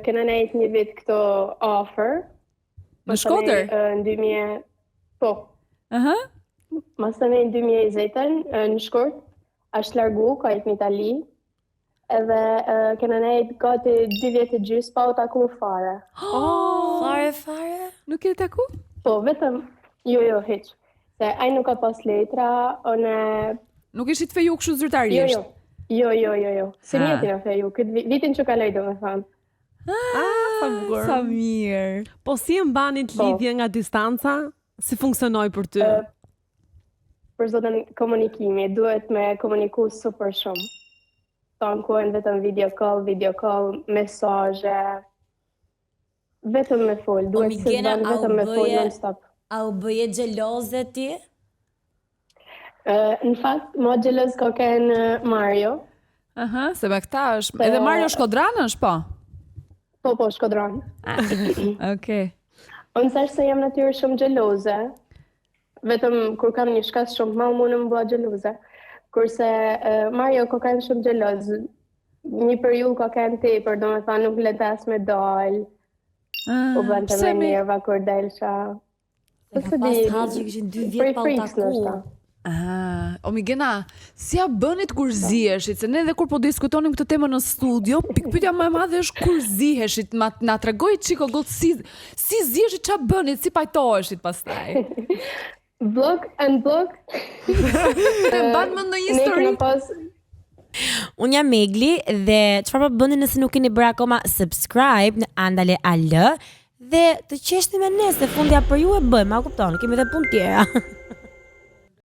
Kena nejt një vit këto offer. Në Shkodër? Në 2000, po. Aha. Mas të nejt 2020 në Shkurt, është largu, ka jetë në Itali. Edhe kena nejt gati 2 vjetë e gjysë, pa u taku fare. Fare? Nuk e taku? Po, vetëm, jo, hiq. Se ai nuk ka pas letra, Nuk ishit feju kështu zyrtarisht? Jo. Si njëti në feju, këtë vitin që kaloj do me thamë. Sa mirë. Po si e mbanit lidhje nga distanca? Si funksionoi për ty? Për zotën komunikimi, duhet me komuniku super shumë. Tankojnë vetëm video call, mesazhe. Vetëm me fol, duhet se ban vetëm me fol non-stop. A u bëje xheloze ti? Në fakt, ma xheloz ka kënë Mario. Aha, se me këta është. Edhe Mario Shkodran është, po? Po, Shkodran. Okej. Unë thash se jam natyrë shumë xheloze. Vetëm kur kam një shkas shumë ma mundë më bëha xheloze. Kurse Mario ka kanë shumë xheloz. Një periudhë ka kanë tepër, do me tha nuk letas me dal. U bën të me nerva kur delsha. Ka pas hallë që kishin 2 vjet pa u taku. O Migena, si ja bënit kur ziheshit? Se ne edhe kur po diskutonim këtë temë në studio, pikpyetja më e madhe është kur ziheshit, na tregoj çiko gold si ziheshit, ç'a bënit, si pajtoheshit pastaj. Unblock. Mban më ndonjë histori? Unë jam Megli dhe çfarë po bëni nëse nuk keni bërë akoma subscribe në Andale AL dhe të qeshni me ne se fundja për ju e bëjmë, a kupton? Kemi edhe punë tjera.